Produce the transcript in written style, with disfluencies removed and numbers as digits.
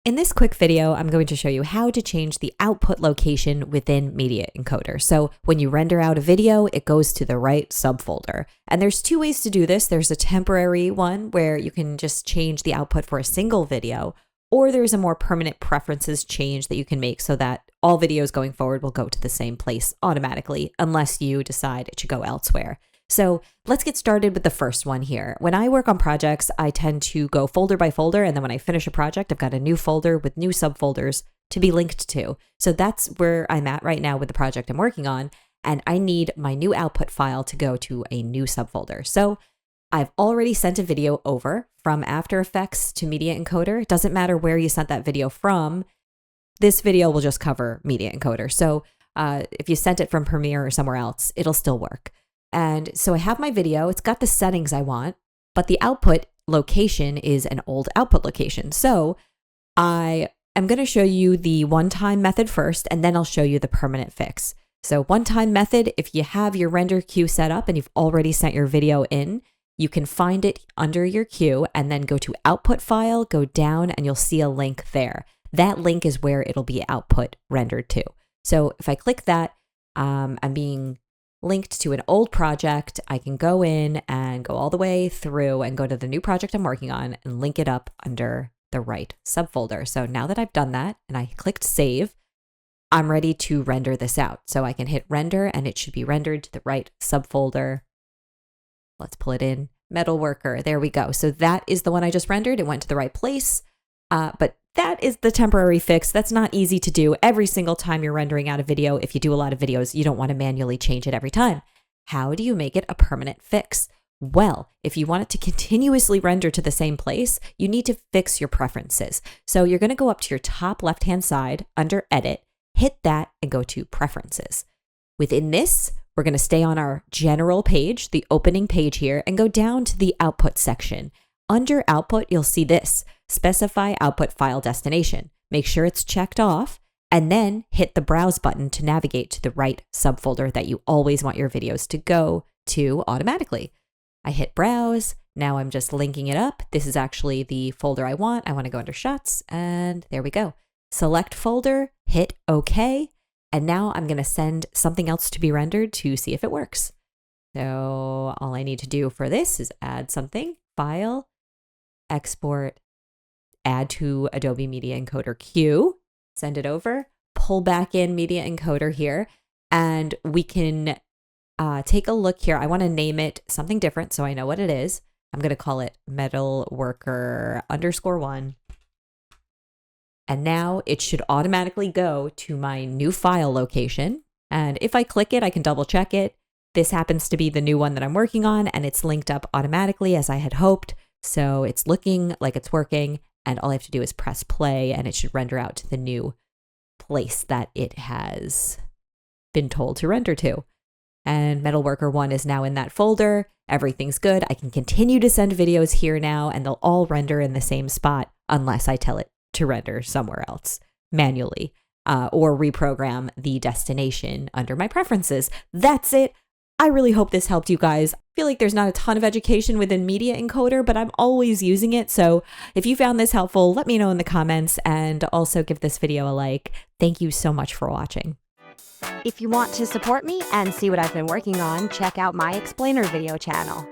In this quick video, I'm going to show you how to change the output location within Media Encoder. So when you render out a video, it goes to the right subfolder. And there's two ways to do this. There's a temporary one where you can just change the output for a single video, or there's a more permanent preferences change that you can make so that all videos going forward will go to the same place automatically, unless you decide it should go elsewhere. So let's get started with the first one here. When I work on projects, I tend to go folder by folder. And then when I finish a project, I've got a new folder with new subfolders to be linked to. So that's where I'm at right now with the project I'm working on. And I need my new output file to go to a new subfolder. So I've already sent a video over from After Effects to Media Encoder. It doesn't matter where you sent that video from. This video will just cover Media Encoder. So if you sent it from Premiere or somewhere else, it'll still work. And so I have my video, it's got the settings I want, but the output location is an old output location. So I am going to show you the one-time method first, and then I'll show you the permanent fix. So one-time method, if you have your render queue set up and you've already sent your video in, you can find it under your queue and then go to output file, go down, and you'll see a link there. That link is where it'll be output rendered to. So if I click that, I'm being linked to an old project. I can go in and go all the way through and go to the new project I'm working on and link it up under the right subfolder. So now that I've done that and I clicked save, I'm ready to render this out. So I can hit render and it should be rendered to the right subfolder. Let's pull it in, Metalworker. There we go. So that is the one I just rendered. It went to the right place. But that is the temporary fix. That's not easy to do every single time you're rendering out a video. If you do a lot of videos, you don't want to manually change it every time. How do you make it a permanent fix? Well, if you want it to continuously render to the same place, you need to fix your preferences. So you're going to go up to your top left-hand side under Edit, hit that, and go to Preferences. Within this, we're going to stay on our General page, the opening page here, and go down to the Output section. Under Output, you'll see this. Specify output file destination. Make sure it's checked off, and then hit the Browse button to navigate to the right subfolder that you always want your videos to go to automatically. I hit Browse. Now I'm just linking it up. This is actually the folder I want. I want to go under Shots, and there we go. Select folder, hit OK, and now I'm going to send something else to be rendered to see if it works. So all I need to do for this is add something, File, Export, add to Adobe Media Encoder queue, send it over, pull back in Media Encoder here, and we can take a look here. I want to name it something different so I know what it is. I'm going to call it Metalworker _1. And now it should automatically go to my new file location. And if I click it, I can double check it. This happens to be the new one that I'm working on, and it's linked up automatically as I had hoped. So it's looking like it's working. And all I have to do is press play and it should render out to the new place that it has been told to render to. And Metalworker 1 is now in that folder. Everything's good. I can continue to send videos here now and they'll all render in the same spot unless I tell it to render somewhere else manually or reprogram the destination under my preferences. That's it. I really hope this helped you guys. I feel like there's not a ton of education within Media Encoder, but I'm always using it. So if you found this helpful, let me know in the comments and also give this video a like. Thank you so much for watching. If you want to support me and see what I've been working on, check out my Explainer video channel.